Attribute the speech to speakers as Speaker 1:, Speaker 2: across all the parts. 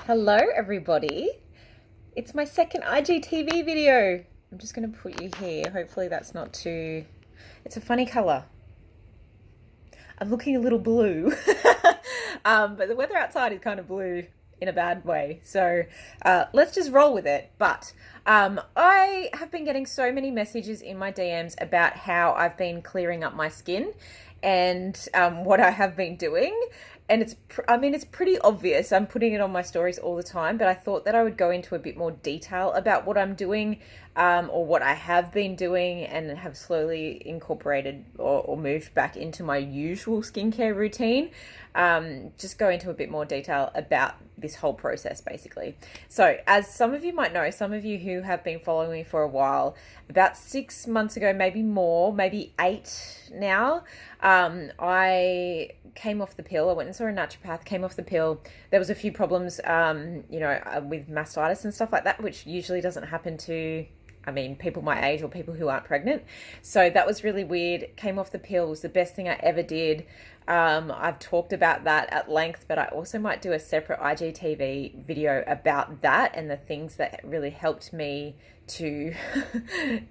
Speaker 1: Hello everybody, it's my second IGTV video. I'm just going to put you here, hopefully that's not too, it's a funny colour. I'm looking a little blue, but the weather outside is kind of blue in a bad way, so let's just roll with it. But I have been getting so many messages in my DMs about how I've been clearing up my skin and what I have been doing. And it's pretty obvious. I'm putting it on my stories all the time, but I thought that I would go into a bit more detail about what I'm doing, or what I have been doing and have slowly incorporated or moved back into my usual skincare routine. Just go into a bit more detail about this whole process, basically. So as some of you might know, some of you who have been following me for a while, about 6 months ago, maybe more, maybe 8 now, I came off the pill. I went and saw a naturopath, came off the pill. There was a few problems, with mastitis and stuff like that, which usually doesn't happen to, people my age or people who aren't pregnant. So that was really weird. Came off the pill, was the best thing I ever did. I've talked about that at length, but I also might do a separate IGTV video about that and the things that really helped me to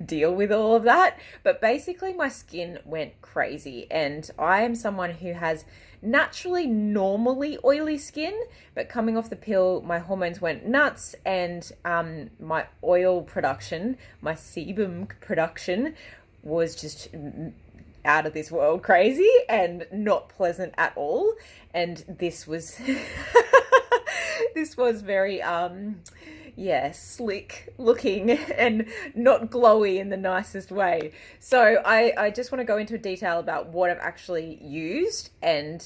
Speaker 1: deal with all of that. But basically my skin went crazy, and I am someone who has naturally normally oily skin, but coming off the pill my hormones went nuts, and my oil production, my sebum production, was just out of this world crazy and not pleasant at all. And this was this was very slick looking and not glowy in the nicest way. So I just want to go into detail about what I've actually used, and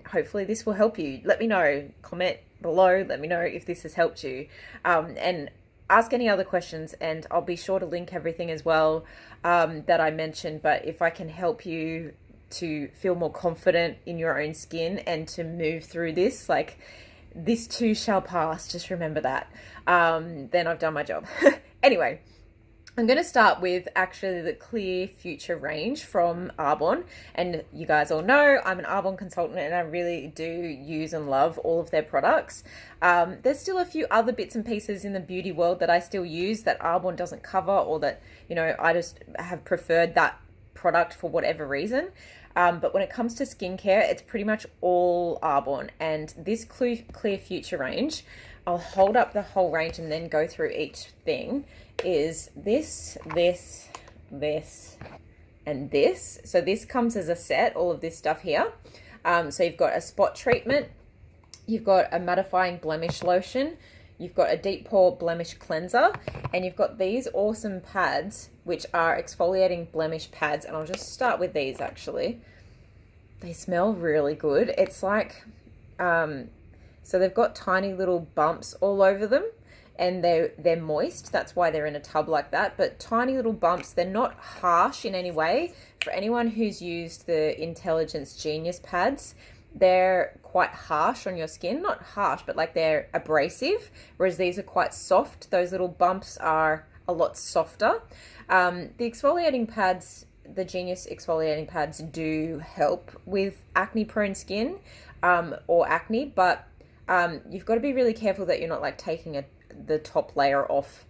Speaker 1: hopefully this will help you. Let me know, comment below, let me know if this has helped you, and ask any other questions, and I'll be sure to link everything as well that I mentioned. But if I can help you to feel more confident in your own skin and to move through this, like, this too shall pass, just remember that, then I've done my job. Anyway, I'm going to start with actually the Clear Future range from Arbonne. And you guys all know I'm an Arbonne consultant, and I really do use and love all of their products. There's still a few other bits and pieces in the beauty world that I still use that Arbonne doesn't cover, or that, I just have preferred that product for whatever reason. But when it comes to skincare, it's pretty much all Arbonne. And this Clear Future range, I'll hold up the whole range and then go through each thing, is this, and this. So this comes as a set, all of this stuff here. So you've got a spot treatment, you've got a mattifying blemish lotion, you've got a deep pore blemish cleanser, and you've got these awesome pads, which are exfoliating blemish pads. And I'll just start with these, actually. They smell really good. It's like, so they've got tiny little bumps all over them, and they're moist. That's why they're in a tub like that. But tiny little bumps, they're not harsh in any way. For anyone who's used the Intelligence Genius pads, they're quite harsh on your skin. Not harsh, but like they're abrasive, whereas these are quite soft. Those little bumps are a lot softer. The exfoliating pads, the Genius exfoliating pads, do help with acne prone skin, or acne, but you've got to be really careful that you're not like taking the top layer off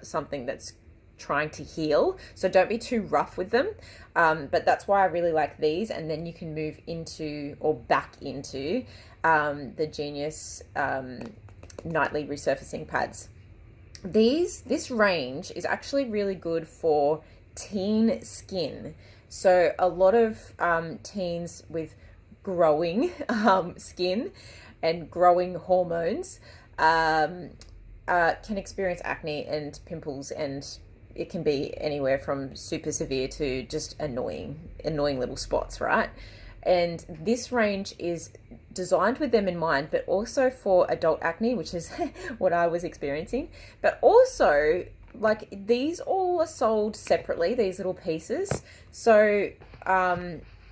Speaker 1: something that's trying to heal. So don't be too rough with them. But that's why I really like these. And then you can move into, or back into, the Genius nightly resurfacing pads. This range is actually really good for teen skin. So a lot of teens with growing skin and growing hormones can experience acne and pimples, and it can be anywhere from super severe to just annoying little spots, right? And this range is designed with them in mind, but also for adult acne, which is what I was experiencing. But also, like, these all are sold separately, these little pieces. So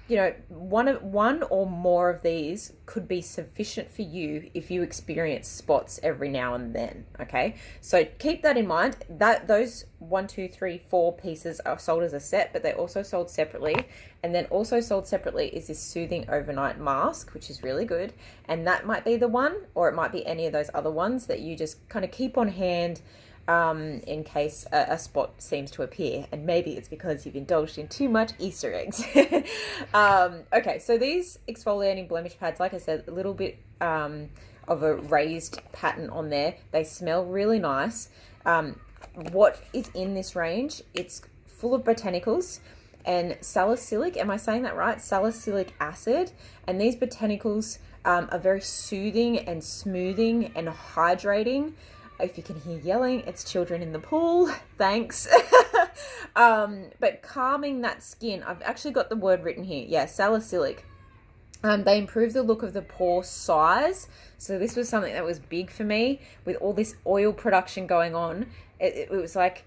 Speaker 1: you know, one or more of these could be sufficient for you if you experience spots every now and then. Okay, so keep that in mind. That those 1, 2, 3, 4 pieces are sold as a set, but they're also sold separately. And then also sold separately is this soothing overnight mask, which is really good. And that might be the one, or it might be any of those other ones that you just kind of keep on hand in case a spot seems to appear, and maybe it's because you've indulged in too much Easter eggs. Okay, so these exfoliating blemish pads, like I said, a little bit of a raised pattern on there. They smell really nice. What is in this range? It's full of botanicals and salicylic, am I saying that right? Salicylic acid, and these botanicals are very soothing and smoothing and hydrating. If you can hear yelling, it's children in the pool. Thanks. But calming that skin. I've actually got the word written here. Yeah, salicylic. They improve the look of the pore size. So this was something that was big for me with all this oil production going on. It was like,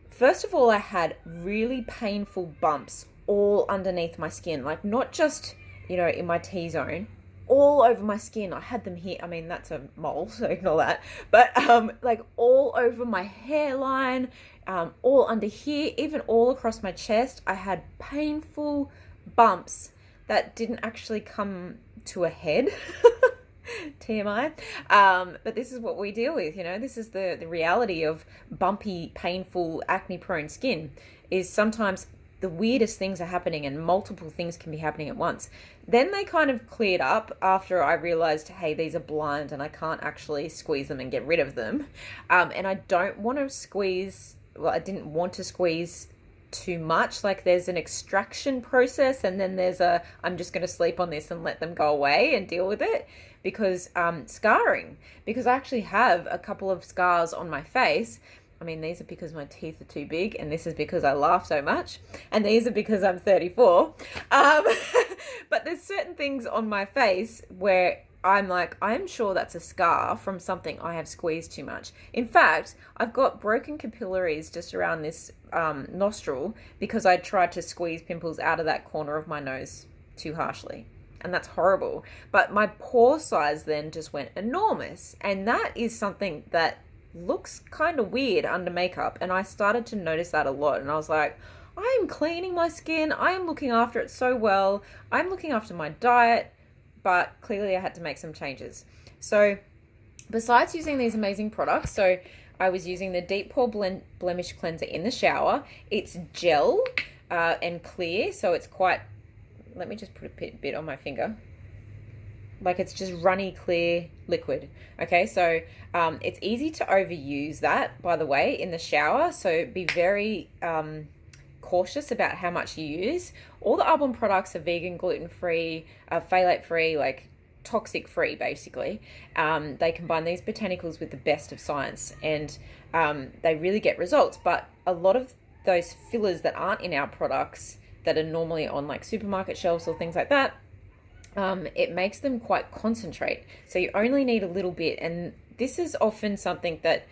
Speaker 1: first of all, I had really painful bumps all underneath my skin. Like not just, you know, in my T-zone, all over my skin. I had them here. I mean, that's a mole, so ignore that. But like all over my hairline, all under here, even all across my chest. I had painful bumps that didn't actually come to a head. TMI. But this is what we deal with, you know. This is the reality of bumpy, painful, acne-prone skin, is sometimes the weirdest things are happening and multiple things can be happening at once. Then they kind of cleared up after I realized, hey, these are blind and I can't actually squeeze them and get rid of them. And I don't want to squeeze, well, I didn't want to squeeze too much. Like there's an extraction process, and then there's a, I'm just going to sleep on this and let them go away and deal with it, because scarring, because I actually have a couple of scars on my face. I mean, these are because my teeth are too big, and this is because I laugh so much, and these are because I'm 34. But there's certain things on my face where I'm like, I'm sure that's a scar from something I have squeezed too much. In fact, I've got broken capillaries just around this nostril because I tried to squeeze pimples out of that corner of my nose too harshly. And that's horrible. But my pore size then just went enormous. And that is something that looks kind of weird under makeup, and I started to notice that a lot, and I was like, I am cleaning my skin, I am looking after it so well, I'm looking after my diet, but clearly I had to make some changes. So besides using these amazing products, so I was using the Deep Pore Blemish Cleanser in the shower. It's gel and clear, so it's quite, let me just put a bit on my finger. Like it's just runny, clear liquid. Okay, so it's easy to overuse that, by the way, in the shower. So be very cautious about how much you use. All the Arbonne products are vegan, gluten-free, phthalate-free, like toxic-free, basically. They combine these botanicals with the best of science, and they really get results. But a lot of those fillers that aren't in our products, that are normally on like supermarket shelves or things like that, it makes them quite concentrate. So you only need a little bit. And this is often something that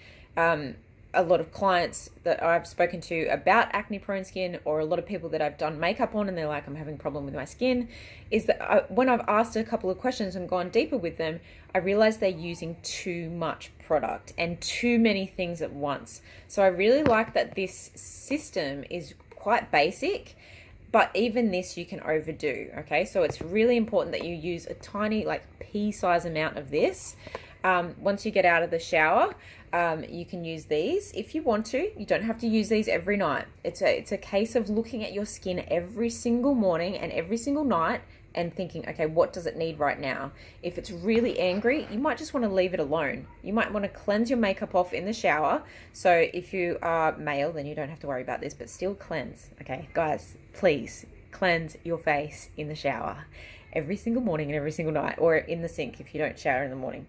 Speaker 1: a lot of clients that I've spoken to about acne prone skin, or a lot of people that I've done makeup on and they're like, I'm having a problem with my skin, is that when I've asked a couple of questions and gone deeper with them, I realized they're using too much product and too many things at once. So I really like that this system is quite basic, but even this you can overdo. Okay, so it's really important that you use a tiny, like pea-size amount of this. Once you get out of the shower, you can use these if you want to. You don't have to use these every night. It's a case of looking at your skin every single morning and every single night and thinking, okay, what does it need right now? If it's really angry, you might just want to leave it alone. You might want to cleanse your makeup off in the shower. So if you are male, then you don't have to worry about this, but still cleanse. Okay, guys, please cleanse your face in the shower every single morning and every single night, or in the sink if you don't shower in the morning.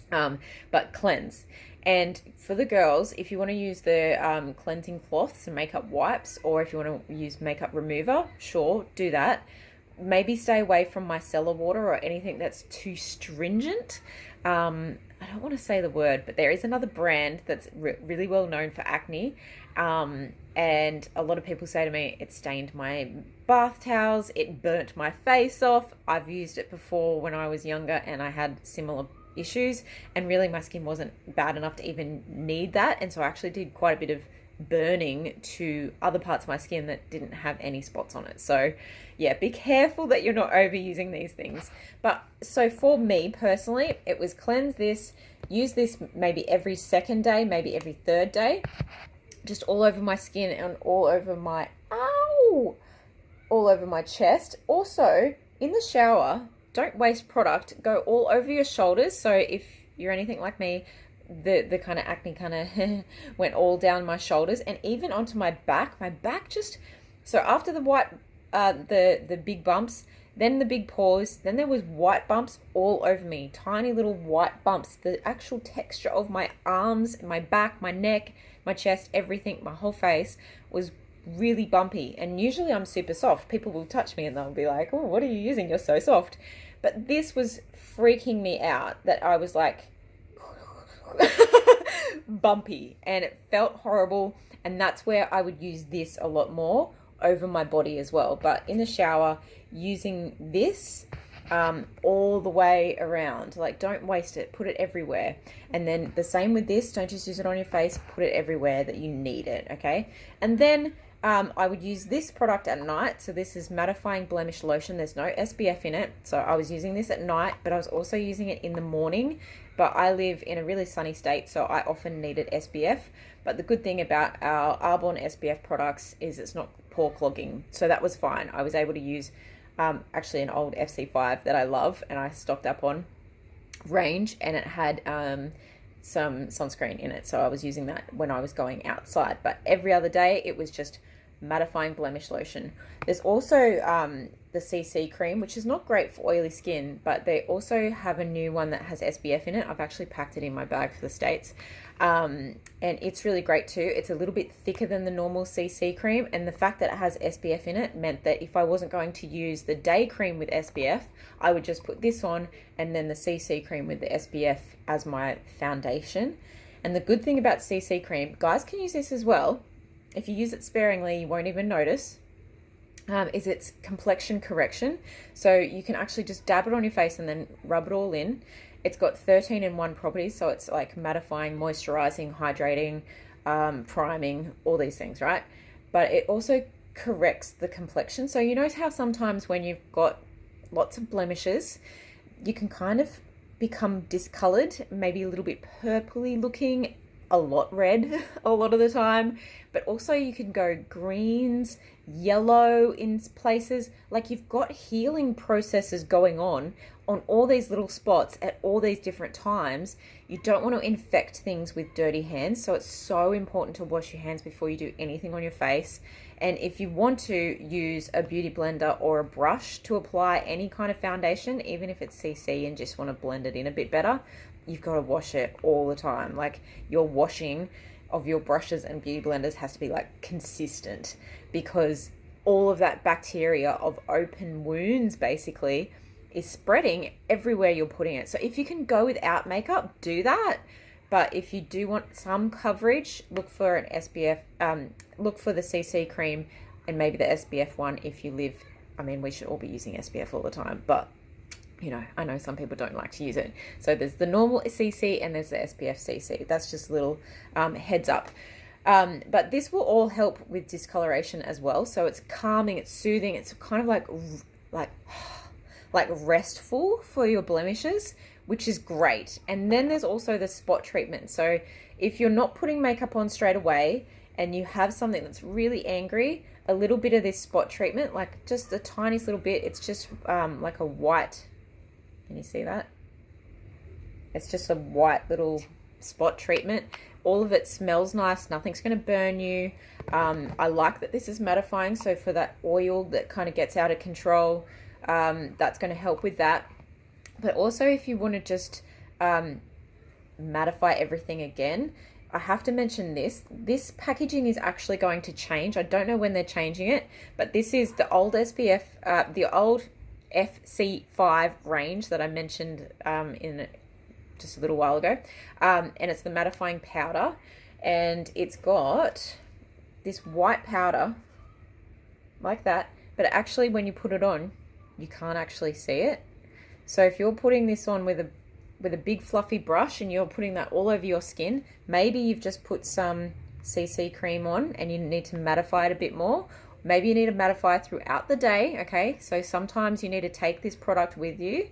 Speaker 1: But cleanse. And for the girls, if you want to use the cleansing cloths and makeup wipes, or if you want to use makeup remover, sure, do that. Maybe stay away from micellar water or anything that's too stringent. I don't want to say the word, but there is another brand that's really well known for acne. And a lot of people say to me, it stained my bath towels, it burnt my face off. I've used it before when I was younger and I had similar issues, and really my skin wasn't bad enough to even need that. And so I actually did quite a bit of burning to other parts of my skin that didn't have any spots on it. So yeah, be careful that you're not overusing these things. But so for me personally, it was cleanse this, use this maybe every second day, maybe every third day, just all over my skin and all over my, all over my chest. Also in the shower, don't waste product, go all over your shoulders. So if you're anything like me, the kind of acne kind of went all down my shoulders and even onto my back. My back just, so after the white, the big bumps, then the big pores, then there was white bumps all over me, tiny little white bumps. The actual texture of my arms, my back, my neck, my chest, everything, my whole face was really bumpy. And usually I'm super soft. People will touch me and they'll be like, oh, what are you using? You're so soft. But this was freaking me out that I was like bumpy and it felt horrible. And that's where I would use this a lot more over my body as well. But in the shower, using this all the way around, like don't waste it, put it everywhere. And then the same with this, don't just use it on your face, put it everywhere that you need it. Okay. And then I would use this product at night. So this is mattifying blemish lotion. There's no SPF in it. So I was using this at night, but I was also using it in the morning. But I live in a really sunny state, so I often needed SPF. But the good thing about our Arbonne SPF products is it's not pore clogging. So that was fine. I was able to use actually an old FC5 that I love and I stocked up on range, and it had some sunscreen in it. So I was using that when I was going outside. But every other day, it was just mattifying blemish lotion. There's also the CC cream, which is not great for oily skin, but they also have a new one that has SPF in it. I've actually packed it in my bag for the States. And it's really great too. It's a little bit thicker than the normal CC cream, and the fact that it has SPF in it meant that if I wasn't going to use the day cream with SPF, I would just put this on and then the CC cream with the SPF as my foundation. And the good thing about CC cream, guys can use this as well. If you use it sparingly, you won't even notice. Is its complexion correction. So you can actually just dab it on your face and then rub it all in. It's got 13-in-1 properties, so it's like mattifying, moisturizing, hydrating, priming, all these things, right? But it also corrects the complexion. So you notice how sometimes when you've got lots of blemishes, you can kind of become discolored, maybe a little bit purpley looking, a lot red a lot of the time, but also you can go greens, yellow in places. Like you've got healing processes going on all these little spots at all these different times. You don't want to infect things with dirty hands, so it's so important to wash your hands before you do anything on your face. And if you want to use a beauty blender or a brush to apply any kind of foundation, even if it's CC and just want to blend it in a bit better, you've got to wash it all the time. Like your washing of your brushes and beauty blenders has to be like consistent, because all of that bacteria of open wounds basically is spreading everywhere you're putting it. So if you can go without makeup, do that. But if you do want some coverage, look for an SPF, look for the CC cream and maybe the SPF one if you live, I mean, we should all be using SPF all the time, but you know, I know some people don't like to use it. So there's the normal CC and there's the SPF CC. That's just a little heads up. But this will all help with discoloration as well. So it's calming, it's soothing, it's kind of like restful for your blemishes, which is great. And then there's also the spot treatment. So if you're not putting makeup on straight away and you have something that's really angry, a little bit of this spot treatment, like just the tiniest little bit, it's just like a white, can you see that? It's just a white little spot treatment. All of it smells nice. Nothing's going to burn you. I like that this is mattifying. So for that oil that kind of gets out of control, that's going to help with that. But also if you want to just mattify everything again, I have to mention this packaging is actually going to change. I don't know when they're changing it, but this is the old SPF, the old FC5 range that I mentioned in just a little while ago. And it's the mattifying powder, and it's got this white powder like that, but actually when you put it on, you can't actually see it. So if you're putting this on with a big fluffy brush and you're putting that all over your skin, maybe you've just put some CC cream on and you need to mattify it a bit more. Maybe you need to mattify throughout the day, okay? So sometimes you need to take this product with you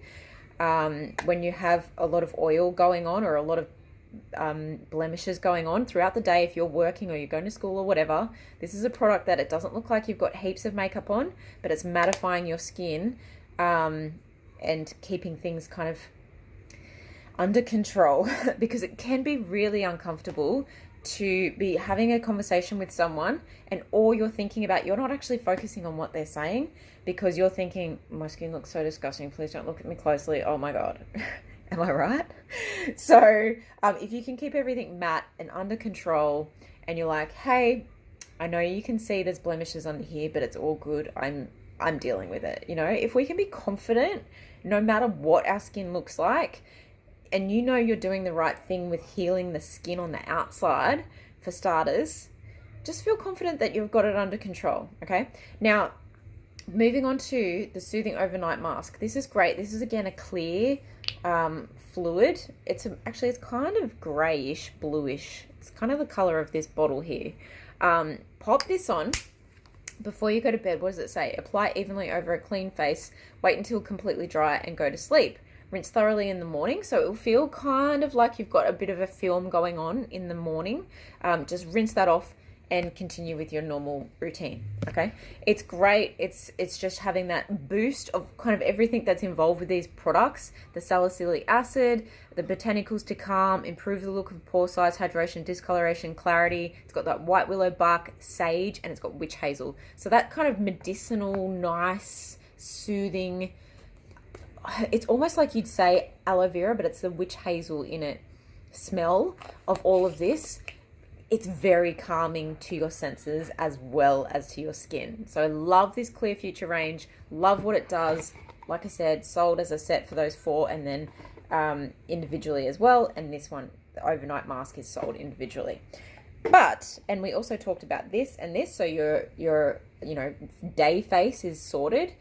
Speaker 1: when you have a lot of oil going on or a lot of blemishes going on throughout the day. If you're working or you're going to school or whatever, this is a product that it doesn't look like you've got heaps of makeup on, but it's mattifying your skin and keeping things kind of under control because it can be really uncomfortable to be having a conversation with someone and all you're thinking about, you're not actually focusing on what they're saying because you're thinking, my skin looks so disgusting, please don't look at me closely, oh my god. Am I right? So if you can keep everything matte and under control and you're like, hey, I know you can see there's blemishes under here, but it's all good, I'm dealing with it. You know, if we can be confident no matter what our skin looks like, and you know you're doing the right thing with healing the skin on the outside, for starters, just feel confident that you've got it under control, okay? Now, moving on to the Soothing Overnight Mask. This is great. This is, again, a clear fluid. Actually, it's kind of grayish, bluish. It's kind of the color of this bottle here. Pop this on before you go to bed. What does it say? Apply evenly over a clean face, wait until completely dry, and go to sleep. Rinse thoroughly in the morning, so it will feel kind of like you've got a bit of a film going on in the morning. Just rinse that off and continue with your normal routine, okay? It's great. It's just having that boost of kind of everything that's involved with these products. The salicylic acid, the botanicals to calm, improve the look of pore size, hydration, discoloration, clarity. It's got that white willow bark, sage, and it's got witch hazel. So that kind of medicinal, nice, soothing, it's almost like you'd say aloe vera, but it's the witch hazel in it smell of all of this. It's very calming to your senses as well as to your skin. So I love this Clear Future range, love what it does. Like I said, sold as a set for those 4 and then individually as well. And this one, the overnight mask, is sold individually. But, and we also talked about this and this, so your you know, day face is sorted.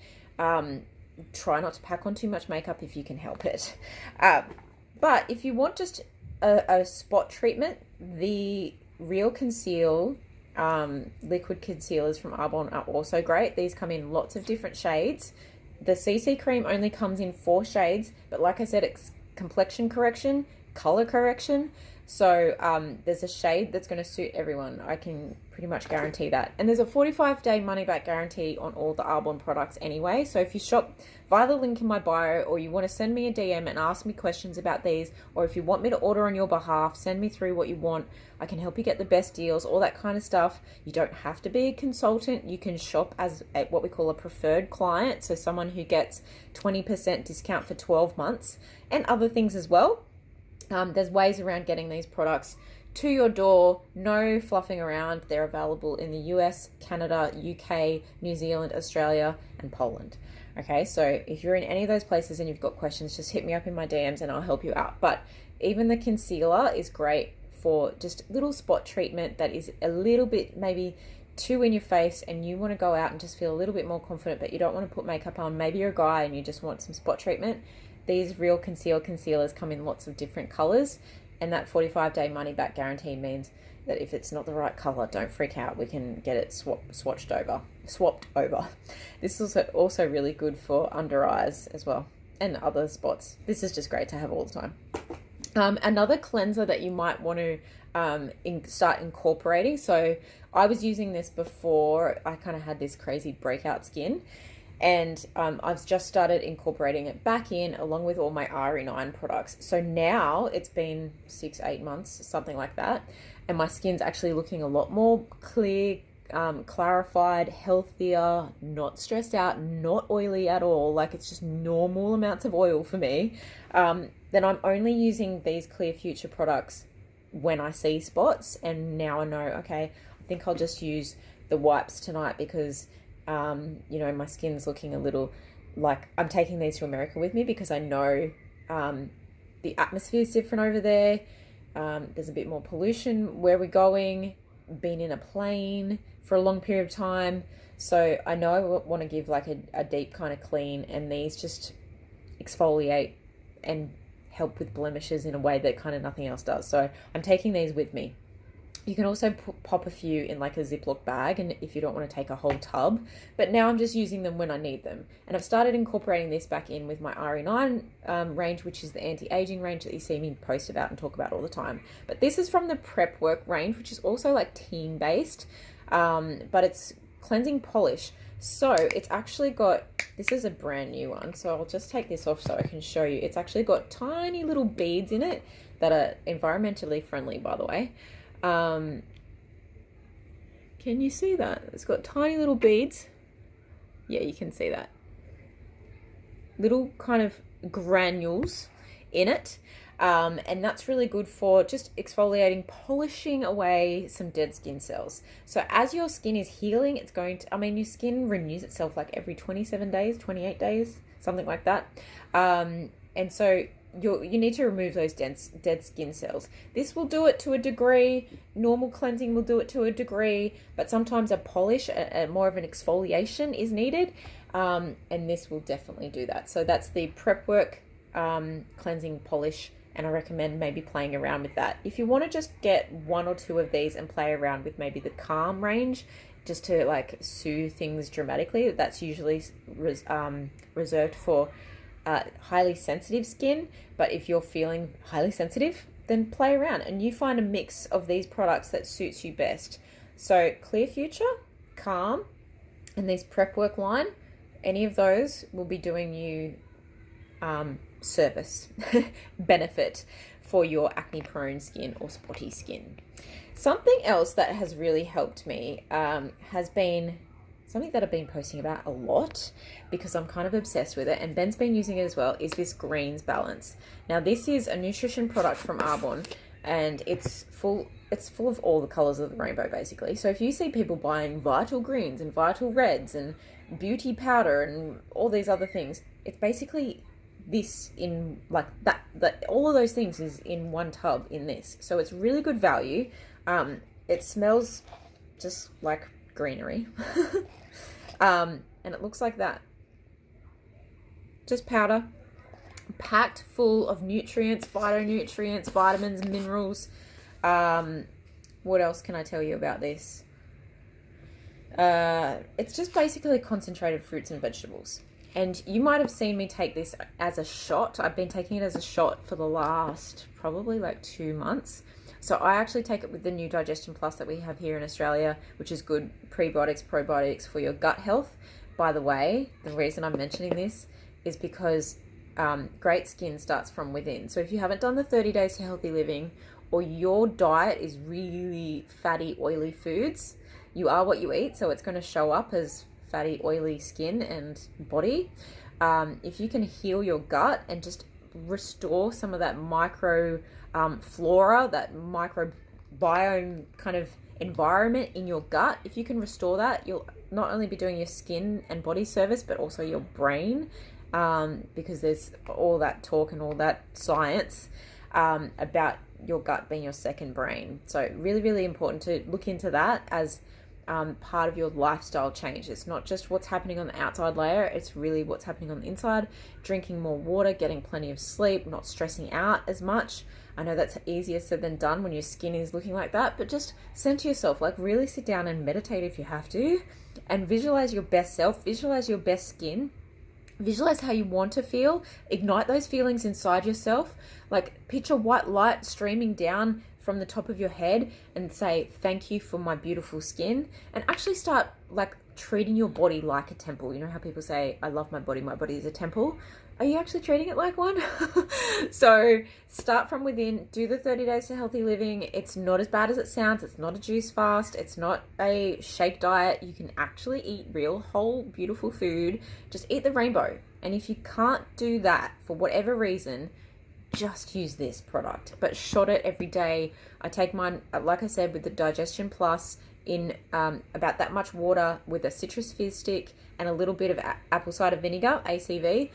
Speaker 1: Try not to pack on too much makeup if you can help it. But if you want just a spot treatment, the Real Conceal liquid concealers from Arbonne are also great. These come in lots of different shades. The CC cream only comes in 4 shades, but like I said, it's complexion correction, color correction. So there's a shade that's going to suit everyone. I can pretty much guarantee that. And there's a 45-day money-back guarantee on all the Arbonne products anyway. So if you shop via the link in my bio, or you want to send me a DM and ask me questions about these, or if you want me to order on your behalf, send me through what you want. I can help you get the best deals, all that kind of stuff. You don't have to be a consultant. You can shop as what we call a preferred client, so someone who gets 20% discount for 12 months and other things as well. There's ways around getting these products to your door, no fluffing around. They're available in the US, Canada, UK, New Zealand, Australia, and Poland. Okay, so if you're in any of those places and you've got questions, just hit me up in my DMs and I'll help you out. But even the concealer is great for just little spot treatment that is a little bit maybe too in your face, and you want to go out and just feel a little bit more confident, but you don't want to put makeup on. Maybe you're a guy and you just want some spot treatment. These Real Conceal concealers come in lots of different colors, and that 45-day money-back guarantee means that if it's not the right color, don't freak out. We can get it swapped over. This is also really good for under eyes as well and other spots. This is just great to have all the time. Another cleanser that you might want to start incorporating. So I was using this before I kind of had this crazy breakout skin. And I've just started incorporating it back in along with all my RE9 products. So now it's been 6-8 months, something like that. And my skin's actually looking a lot more clear, clarified, healthier, not stressed out, not oily at all. Like, it's just normal amounts of oil for me. Then I'm only using these Clear Future products when I see spots. And now I know, okay, I think I'll just use the wipes tonight because you know, my skin's looking a little like I'm taking these to America with me because I know the atmosphere is different over there. There's a bit more pollution where we're going, been in a plane for a long period of time. So I know I want to give like a deep kind of clean, and these just exfoliate and help with blemishes in a way that kind of nothing else does. So I'm taking these with me. You can also pop a few in like a Ziploc bag, and if you don't want to take a whole tub, but now I'm just using them when I need them. And I've started incorporating this back in with my RE9 range, which is the anti-aging range that you see me post about and talk about all the time. But this is from the Prep Work range, which is also like teen based, but it's cleansing polish. So it's actually got, this is a brand new one, so I'll just take this off so I can show you. It's actually got tiny little beads in it that are environmentally friendly, by the way. Can you see that? It's got tiny little beads. Yeah, you can see that. Little kind of granules in it. And that's really good for just exfoliating, polishing away some dead skin cells. So as your skin is healing, it's going to, I mean, your skin renews itself like every 27 days, 28 days, something like that. And so you need to remove those dead skin cells. This will do it to a degree. Normal cleansing will do it to a degree, but sometimes a polish, more of an exfoliation is needed. And this will definitely do that. So that's the Prep Work cleansing polish, and I recommend maybe playing around with that. If you want to just get one or two of these and play around with maybe the Calm range, just to like soothe things dramatically, that's usually reserved for highly sensitive skin. But if you're feeling highly sensitive, then play around and you find a mix of these products that suits you best. So Clear Future, Calm, and these Prep Work line, any of those will be doing you service benefit for your acne prone skin or spotty skin. Something else that has really helped me has been something that I've been posting about a lot because I'm kind of obsessed with it, and Ben's been using it as well, is this greens balance. Now this is a nutrition product from Arbonne, and it's full of all the colors of the rainbow basically. So if you see people buying vital greens and vital reds and beauty powder and all these other things, it's basically this in like that all of those things is in one tub in this. So it's really good value. It smells just like greenery. And it looks like that, just powder packed full of nutrients, phytonutrients, vitamins, minerals. What else can I tell you about this? It's just basically concentrated fruits and vegetables. And you might have seen me take this as a shot. I've been taking it as a shot for the last probably like 2 months. So I actually take it with the new Digestion Plus that we have here in Australia, which is good prebiotics, probiotics for your gut health. By the way, the reason I'm mentioning this is because great skin starts from within. So if you haven't done the 30 days to healthy living, or your diet is really fatty, oily foods, you are what you eat. So it's going to show up as fatty, oily skin and body. If you can heal your gut and just restore some of that micro flora, that microbiome kind of environment in your gut, if you can restore that, you'll not only be doing your skin and body service, but also your brain, because there's all that talk and all that science about your gut being your second brain. So really, really important to look into that as part of your lifestyle change. It's not just what's happening on the outside layer, it's really what's happening on the inside. Drinking more water, getting plenty of sleep, not stressing out as much. I know that's easier said than done when your skin is looking like that, but just center yourself, like really sit down and meditate if you have to, and visualize your best self, visualize your best skin, visualize how you want to feel, ignite those feelings inside yourself, like picture white light streaming down from the top of your head and say, thank you for my beautiful skin, and actually start like treating your body like a temple. You know how people say, I love my body is a temple? Are you actually treating it like one? So start from within, do the 30 days to healthy living. It's not as bad as it sounds. It's not a juice fast. It's not a shake diet. You can actually eat real, whole, beautiful food. Just eat the rainbow. And if you can't do that for whatever reason, just use this product, but shot it every day. I take mine, like I said, with the Digestion Plus in about that much water with a citrus fizz stick and a little bit of apple cider vinegar, ACV.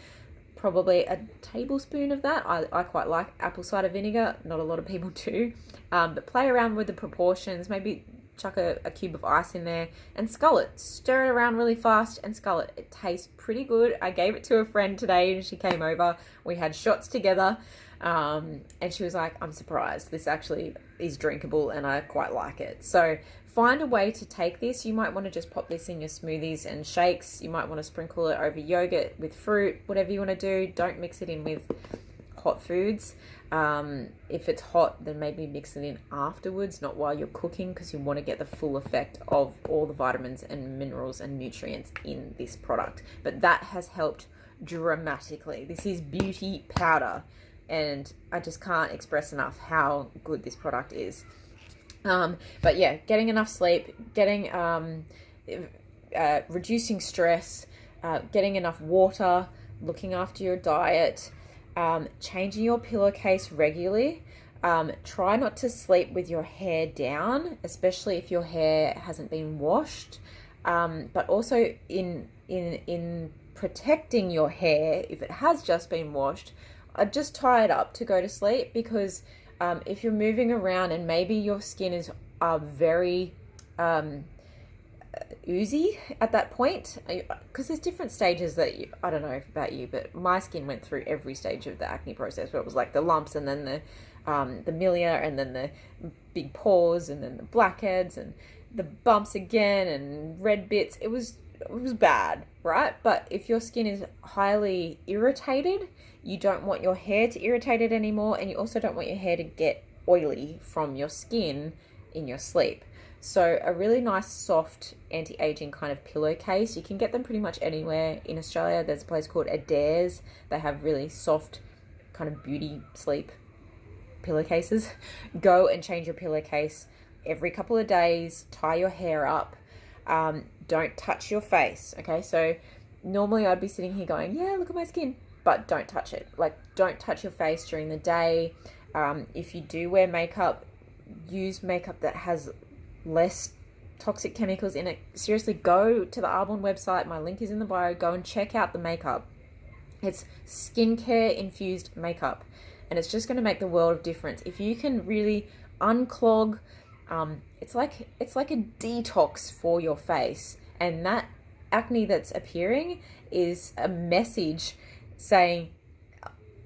Speaker 1: probably a tablespoon of that. I quite like apple cider vinegar. Not a lot of people do. But play around with the proportions. Maybe chuck a cube of ice in there and scull it. Stir it around really fast and scull it. It tastes pretty good. I gave it to a friend today and she came over. We had shots together. And she was like, I'm surprised. This actually is drinkable and I quite like it. So find a way to take this. You might want to just pop this in your smoothies and shakes. You might want to sprinkle it over yogurt with fruit, whatever you want to do. Don't mix it in with hot foods. If it's hot, then maybe mix it in afterwards, not while you're cooking, because you want to get the full effect of all the vitamins and minerals and nutrients in this product. But that has helped dramatically. This is beauty powder, and I just can't express enough how good this product is. But yeah, getting enough sleep, getting reducing stress, getting enough water, looking after your diet, changing your pillowcase regularly. Try not to sleep with your hair down, especially if your hair hasn't been washed. But also in protecting your hair, if it has just been washed, I'd just tie it up to go to sleep, because if you're moving around and maybe your skin is very oozy at that point, because there's different stages that I don't know about you, but my skin went through every stage of the acne process, where it was like the lumps and then the milia and then the big pores and then the blackheads and the bumps again and red bits. It was bad, right? But if your skin is highly irritated, you don't want your hair to irritate it anymore, and you also don't want your hair to get oily from your skin in your sleep. So a really nice soft anti-aging kind of pillowcase, you can get them pretty much anywhere in Australia. There's a place called Adairs. They have really soft kind of beauty sleep pillowcases. Go and change your pillowcase every couple of days. Tie your hair up. Don't touch your face. Okay, so normally I'd be sitting here going, yeah, look at my skin, but don't touch it. Like, don't touch your face during the day. If you do wear makeup, use makeup that has less toxic chemicals in it. Seriously, go to the Arbonne website. My link is in the bio. Go and check out the makeup. It's skincare infused makeup, and it's just going to make the world of difference. If you can really unclog, it's like a detox for your face, and that acne that's appearing is a message saying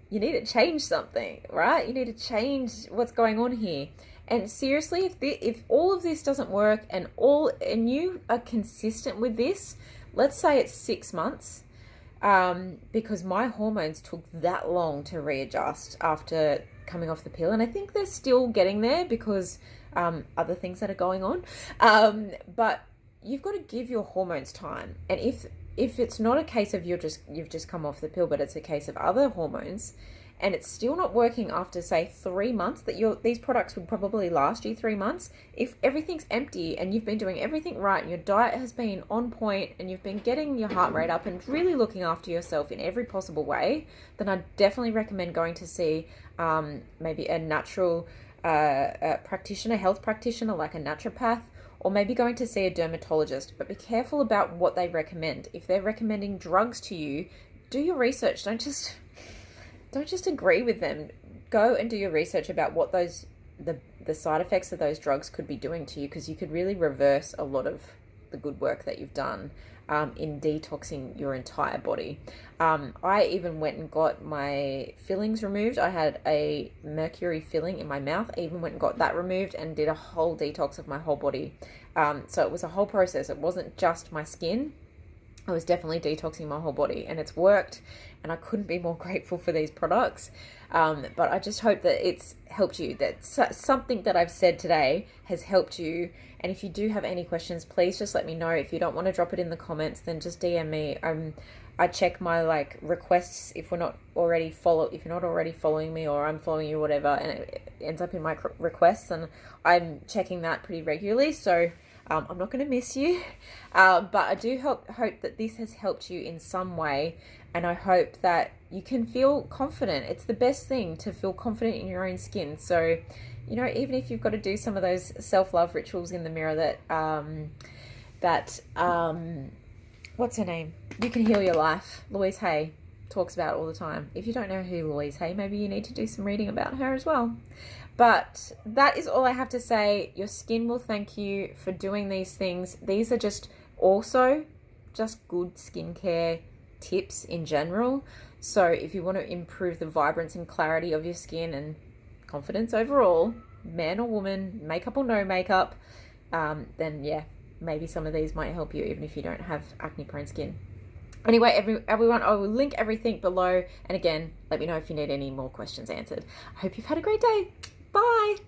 Speaker 1: you need to change something, right? You need to change what's going on here. And seriously, if all of this doesn't work and you are consistent with this, let's say it's 6 months, because my hormones took that long to readjust after coming off the pill, and I think they're still getting there because other things that are going on. But you've got to give your hormones time, and if it's not a case of you've just come off the pill, but it's a case of other hormones, and it's still not working after, say, 3 months, these products would probably last you 3 months. If everything's empty and you've been doing everything right and your diet has been on point and you've been getting your heart rate up and really looking after yourself in every possible way, then I definitely recommend going to see maybe a natural practitioner, health practitioner, like a naturopath, or maybe going to see a dermatologist. But be careful about what they recommend. If they're recommending drugs to you, do your research. Don't just agree with them. Go and do your research about what the side effects of those drugs could be doing to you, because you could really reverse a lot of the good work that you've done in detoxing your entire body. I even went and got my fillings removed. I had a mercury filling in my mouth. I even went and got that removed and did a whole detox of my whole body. So it was a whole process. It wasn't just my skin. I was definitely detoxing my whole body, and it's worked, and I couldn't be more grateful for these products. But I just hope that it's helped you, that something that I've said today has helped you. And if you do have any questions, please just let me know. If you don't want to drop it in the comments, then just DM me. I check my requests if you're not already following me, or I'm following you, whatever, and it ends up in my requests, and I'm checking that pretty regularly. So I'm not going to miss you, but I do hope that this has helped you in some way, and I hope that you can feel confident. It's the best thing to feel confident in your own skin. So, you know, even if you've got to do some of those self-love rituals in the mirror that what's her name? You Can Heal Your Life, Louise Hay, talks about all the time. If you don't know who Louise Hay, maybe you need to do some reading about her as well. But that is all I have to say. Your skin will thank you for doing these things. These are just also just good skincare tips in general. So if you want to improve the vibrance and clarity of your skin and confidence overall, man or woman, makeup or no makeup, then yeah, maybe some of these might help you even if you don't have acne prone skin. Anyway, everyone, I will link everything below. And again, let me know if you need any more questions answered. I hope you've had a great day. Bye.